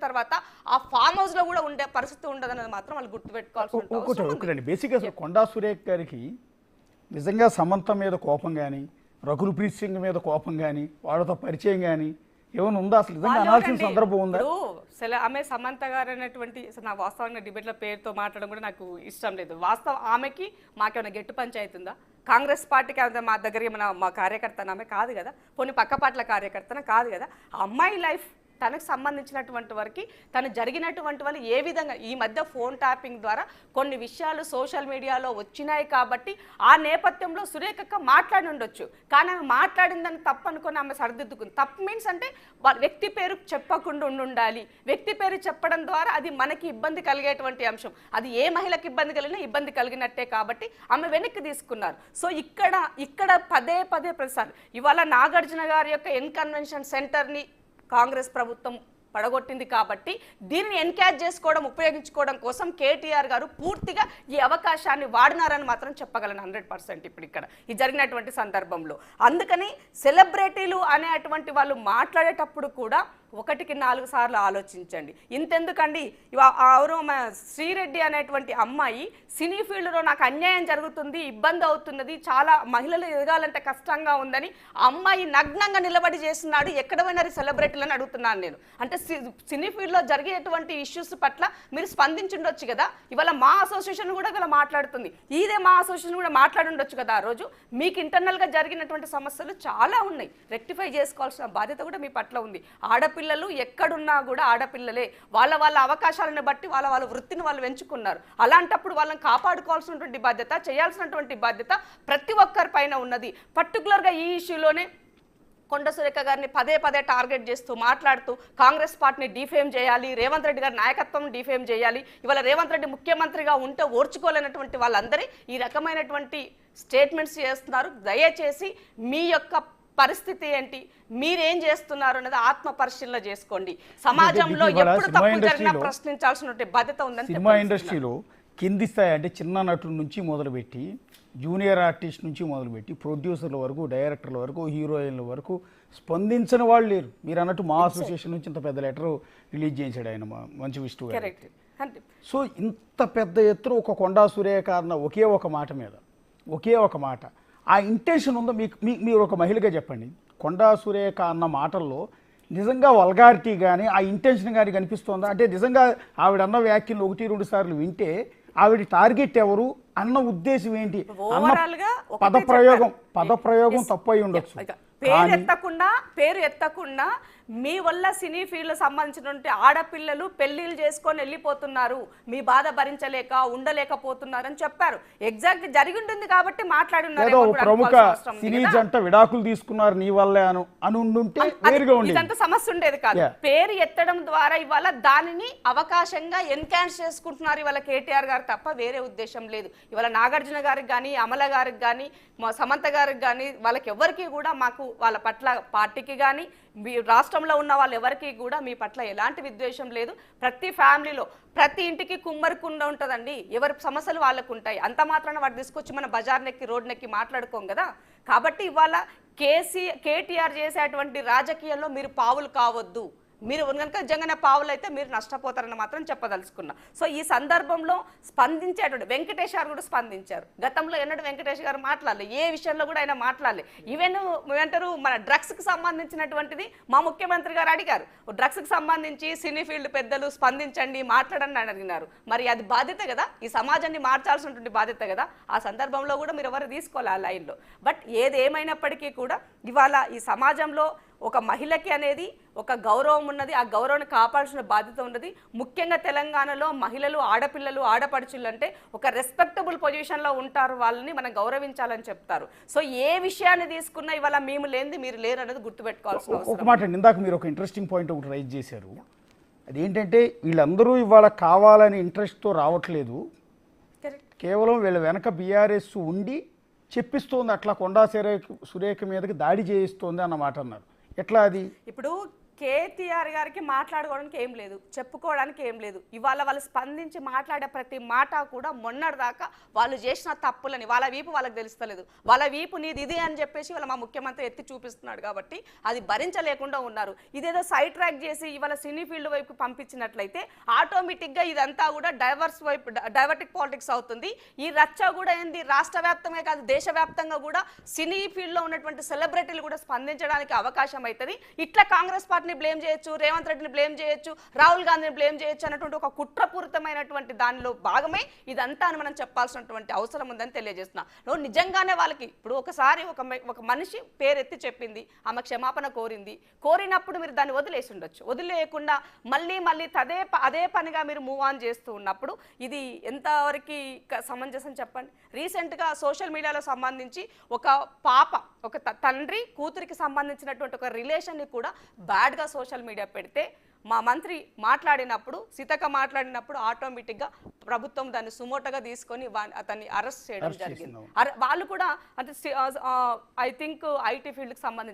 తర్వాత ఆ farm house లో కూడా ఉండే పరిస్థితి ఉండదన్నది మాత్రం వాళ్ళు గుర్తుపెట్టుకోవాల్సిన ఒకటండి. బేసిక్గా అసలు కొండా సురేఖ్ గారికి నిజంగా సమంత మీద కోపం కానీ, రఘుల్ప్రీత్ సింగ్ మీద కోపం కానీ, వాళ్ళతో పరిచయం కానీ ఏమైనా ఉందా? అసలు నిజంగా అనాల్సిన సందర్భం ఉందా? ఆమె సమంత గారు అనేటువంటి నా వాస్తవంగా డిబేట్ల పేరుతో మాట్లాడడం కూడా నాకు ఇష్టం లేదు. వాస్తవం ఆమెకి మాకేమైనా గెట్టు పంచాయతీ ఉందా? కాంగ్రెస్ పార్టీకి మా దగ్గర ఏమైనా మా కార్యకర్త ఆమె కాదు కదా, కొన్ని పక్క పార్టీల కార్యకర్తన కాదు కదా. ఆ అమ్మాయి లైఫ్ తనకు సంబంధించినటువంటి వరకు తను జరిగినటువంటి వాళ్ళు ఏ విధంగా ఈ మధ్య ఫోన్ ట్యాపింగ్ ద్వారా కొన్ని విషయాలు సోషల్ మీడియాలో వచ్చినాయి కాబట్టి ఆ నేపథ్యంలో సురేఖక్క మాట్లాడి ఉండొచ్చు. కానీ ఆమె మాట్లాడిందని తప్పు అనుకొని ఆమె సరిదిద్దుకుంది. తప్పు మీన్స్ అంటే వ్యక్తి పేరు చెప్పకుండా ఉండాలి. వ్యక్తి పేరు చెప్పడం ద్వారా అది మనకి ఇబ్బంది కలిగేటువంటి అంశం. అది ఏ మహిళకి ఇబ్బంది కలిగినా ఇబ్బంది కలిగినట్టే కాబట్టి ఆమె వెనక్కి తీసుకున్నారు. సో ఇక్కడ పదే ప్రతిసారి ఇవాళ నాగార్జున గారి యొక్క ఎన్కన్వెన్షన్ సెంటర్ని కాంగ్రెస్ ప్రభుత్వం పడగొట్టింది కాబట్టి దీన్ని ఎన్క్యాచ్ చేసుకోవడం ఉపయోగించుకోవడం కోసం కేటీఆర్ గారు పూర్తిగా ఈ అవకాశాన్ని వాడినారని మాత్రం చెప్పగలను 100%. ఇప్పుడు ఇక్కడ ఈ జరిగినటువంటి సందర్భంలో అందుకని సెలబ్రిటీలు అనేటువంటి వాళ్ళు మాట్లాడేటప్పుడు కూడా 1కి 4 సార్లు ఆలోచించండి. ఇంతెందుకండి ఎవరో శ్రీరెడ్డి అనేటువంటి అమ్మాయి సినీ ఫీల్డ్లో నాకు అన్యాయం జరుగుతుంది, ఇబ్బంది అవుతున్నది, చాలా మహిళలు ఎదగాలంటే కష్టంగా ఉందని అమ్మాయి నగ్నంగా నిలబడి చేస్తున్నాడు. ఎక్కడ పోయినారు సెలబ్రిటీలని అడుగుతున్నాను నేను. అంటే సినీ ఫీల్డ్లో జరిగేటువంటి ఇష్యూస్ పట్ల మీరు స్పందించుండొచ్చు కదా. ఇవాళ మా అసోసియేషన్ కూడా ఇలా మాట్లాడుతుంది. ఇదే మా అసోసియేషన్ కూడా మాట్లాడుండొచ్చు కదా. ఆ రోజు మీకు ఇంటర్నల్గా జరిగినటువంటి సమస్యలు చాలా ఉన్నాయి, రెక్టిఫై చేసుకోవాల్సిన బాధ్యత కూడా మీ పట్ల ఉంది. ఆడపిల్లలు ఎక్కడున్నా కూడా ఆడపిల్లలే, వాళ్ళ అవకాశాలను బట్టి వాళ్ళ వృత్తిని వాళ్ళు ఎంచుకున్నారు. అలాంటప్పుడు వాళ్ళని కాపాడుకోవాల్సినటువంటి బాధ్యత, చేయాల్సినటువంటి బాధ్యత ప్రతి ఒక్కరి పైన ఉన్నది. పర్టికులర్గా ఈ ఇష్యూలోనే కొండ సురేఖ గారిని పదే టార్గెట్ చేస్తూ మాట్లాడుతూ కాంగ్రెస్ పార్టీని డిఫేమ్ చేయాలి, రేవంత్ రెడ్డి గారి నాయకత్వం డిఫేమ్ చేయాలి. ఇవాళ రేవంత్ రెడ్డి ముఖ్యమంత్రిగా ఉంటే ఓర్చుకోలేనటువంటి వాళ్ళందరి ఈ రకమైనటువంటి స్టేట్మెంట్స్ చేస్తున్నారు. దయచేసి మీ యొక్క పరిస్థితి ఏంటి, మీరేం చేస్తున్నారు అనేది ఆత్మ పరిశీలన చేసుకోండి. సమాజంలో ఎప్పుడు తప్పు జరిగినా ప్రశ్నించాల్సిన బాధ్యత ఉందని. సినిమా ఇండస్ట్రీలో కింది స్థాయి అంటే చిన్న నటుల నుంచి మొదలుపెట్టి జూనియర్ ఆర్టిస్ట్ నుంచి మొదలుపెట్టి ప్రొడ్యూసర్ల వరకు, డైరెక్టర్ల వరకు, హీరోయిన్ల వరకు స్పందించిన వాళ్ళు లేరు. మీరు అన్నట్టు మా అసోసియేషన్ నుంచి ఇంత పెద్ద లెటర్ రిలీజ్ చేశాడు ఆయన మంచి విష్ణు గారు. సో ఇంత పెద్ద ఎత్తున ఒక కొండా సురేఖ అన్న ఒకే ఒక మాట మీద, ఒకే ఒక మాట, ఆ ఇంటెన్షన్ ఉందో మీరు ఒక మహిళగా చెప్పండి. కొండా సురేఖ అన్న మాటల్లో నిజంగా వల్గారిటీ కానీ ఆ ఇంటెన్షన్ కానీ కనిపిస్తుందా? అంటే నిజంగా ఆవిడ అన్న వ్యాఖ్యలు 1-2 సార్లు వింటే ఆవిడ టార్గెట్ ఎవరు అన్న ఉద్దేశం ఏంటి అన్న పదప్రయోగం తప్పు అయి ఉండొచ్చు. పేరు ఎత్తకుండా మీ వల్ల సినీ ఫీల్డ్ సంబంధించినటువంటి ఆడపిల్లలు పెళ్లిళ్ళు చేసుకొని వెళ్ళిపోతున్నారు, మీ బాధ భరించలేక ఉండలేకపోతున్నారు అని చెప్పారు. ఎగ్జాక్ట్ జరిగి ఉంటుంది కాబట్టి మాట్లాడున్నారు. ప్రముఖ సినీ జంట విడాకులు తీసుకున్నారు నీ వల్లే అని ఉండుంటే ఇదంతా సమస్య ఉండేది కాదు. పేరు ఎత్తడం ద్వారా ఇవాళ దానిని అవకాశంగా ఎన్కాన్స్ చేసుకుంటున్నారు ఇవాళ కేటీఆర్ గారు తప్ప వేరే ఉద్దేశం లేదు. ఇవాళ నాగార్జున గారికి కానీ, అమల గారికి కానీ, సమంత గారికి కానీ వాళ్ళకి ఎవరికి కూడా మాకు వాళ్ళ పట్ల పార్టీకి కానీ రాష్ట్రంలో ఉన్న వాళ్ళు ఎవరికి కూడా మీ పట్ల ఎలాంటి విద్వేషం లేదు. ప్రతి ఫ్యామిలీలో ప్రతి ఇంటికి కుమ్మరికుండా ఉంటుందండి, ఎవరి సమస్యలు వాళ్ళకు ఉంటాయి. అంత మాత్రాన వాటి తీసుకొచ్చి మన బజార్ నెక్కి రోడ్ నెక్కి మాట్లాడుకోం కదా. కాబట్టి ఇవాళ కేటీఆర్ చేసేటువంటి రాజకీయాల్లో మీరు పావులు కావద్దు. మీరు కనుక జంగన పావులు అయితే మీరు నష్టపోతారని మాత్రం చెప్పదలుచుకున్నా. సో ఈ సందర్భంలో స్పందించేటువంటి వెంకటేష్ గారు కూడా స్పందించారు. గతంలో ఎన్నడూ వెంకటేష్ గారు మాట్లాడలే, ఏ విషయంలో కూడా ఆయన మాట్లాడలే. ఈవెన్ ఏమంటారు మన డ్రగ్స్కి సంబంధించినటువంటిది మా ముఖ్యమంత్రి గారు అడిగారు, డ్రగ్స్కి సంబంధించి సినీ ఫీల్డ్ పెద్దలు స్పందించండి మాట్లాడండి అని అడిగినారు. మరి అది బాధ్యత కదా, ఈ సమాజాన్ని మార్చాల్సినటువంటి బాధ్యత కదా. ఆ సందర్భంలో కూడా మీరు ఎవరు తీసుకోవాలి ఆ లైన్లో. బట్ ఏదేమైనప్పటికీ కూడా ఇవాళ ఈ సమాజంలో ఒక మహిళకి అనేది ఒక గౌరవం ఉన్నది, ఆ గౌరవాన్ని కాపాడాల్సిన బాధ్యత ఉన్నది. ముఖ్యంగా తెలంగాణలో మహిళలు, ఆడపిల్లలు, ఆడపడుచులు అంటే ఒక రెస్పెక్టబుల్ పొజిషన్లో ఉంటారు, వాళ్ళని మనం గౌరవించాలని చెప్తారు. సో ఏ విషయాన్ని తీసుకున్నా ఇవాళ మేము లేనిది మీరు లేరు అనేది గుర్తుపెట్టుకోవాల్సిన ఒక మాట. ఇందాక మీరు ఒక ఇంట్రెస్టింగ్ పాయింట్ ఒకటి రైజ్ చేశారు. అదేంటంటే వీళ్ళందరూ ఇవాళ కావాలని ఇంట్రెస్ట్తో రావట్లేదు, కేవలం వీళ్ళ వెనక బీఆర్ఎస్ ఉండి చెప్పిస్తోంది, అట్లా కొండా సురేఖ మీదకి దాడి చేయిస్తోంది అన్నమాట అన్నారు. ఎట్లా అది? ఇప్పుడు కేటీఆర్ గారికి మాట్లాడుకోవడానికి ఏం లేదు, చెప్పుకోవడానికి ఏం లేదు. ఇవాళ వాళ్ళు స్పందించి మాట్లాడే ప్రతి మాట కూడా మొన్నటిదాకా వాళ్ళు చేసిన తప్పులని వాళ్ళ వీపు వాళ్ళకి తెలుస్తలేదు. వాళ్ళ వీపు నీది ఇది అని చెప్పేసి వాళ్ళ మా ముఖ్యమంత్రి ఎత్తి చూపిస్తున్నాడు కాబట్టి అది భరించలేకుండా ఉన్నారు. ఇదేదో సైడ్ ట్రాక్ చేసి ఇవాళ సినీ ఫీల్డ్ వైపు పంపించినట్లయితే ఆటోమేటిక్గా ఇదంతా కూడా డైవర్టిక్ పాలిటిక్స్ అవుతుంది. ఈ రచ్చ కూడా ఏంది రాష్ట్ర వ్యాప్తంగా కాదు దేశవ్యాప్తంగా కూడా సినీ ఫీల్డ్లో ఉన్నటువంటి సెలబ్రిటీలు కూడా స్పందించడానికి అవకాశం అవుతుంది. ఇట్లా కాంగ్రెస్ పార్టీని బ్లేమ్ చేయొచ్చు, రేవంత్ రెడ్డిని బ్లేమ్ చేయొచ్చు, రాహుల్ గాంధీని బ్లేమ్ చేయొచ్చు అన్నటువంటి ఒక కుట్రపూరితమైనటువంటి దానిలో భాగమే ఇదంతా అని మనం చెప్పాల్సినటువంటి అవసరం ఉందని తెలియజేస్తున్నా. నిజంగానే వాళ్ళకి ఇప్పుడు ఒకసారి ఒక మనిషి పేరెత్తి చెప్పింది, ఆమె క్షమాపణ కోరినప్పుడు మీరు దాన్ని వదిలేసి ఉండొచ్చు. వదిలేయకుండా మళ్ళీ అదే పనిగా మీరు మూవ్ ఆన్ చేస్తూ ఉన్నప్పుడు ఇది ఎంతవరకు సమంజసం చెప్పండి. రీసెంట్గా సోషల్ మీడియాలో సంబంధించి ఒక పాప ఒక తండ్రి కూతురికి సంబంధించినటువంటి ఒక రిలేషన్ని కూడా బ్యాడ్గా సోషల్ మీడియా పెడితే మా మంత్రి మాట్లాడినప్పుడు సీతక్క మాట్లాడినప్పుడు ఆటోమేటిక్గా ప్రభుత్వం దాన్ని సుమోటగా తీసుకొని అతన్ని అరెస్ట్ చేయడం జరిగింది. వాళ్ళు కూడా అంటే ఐ థింక్ ఐటీ ఫీల్డ్కి సంబంధించి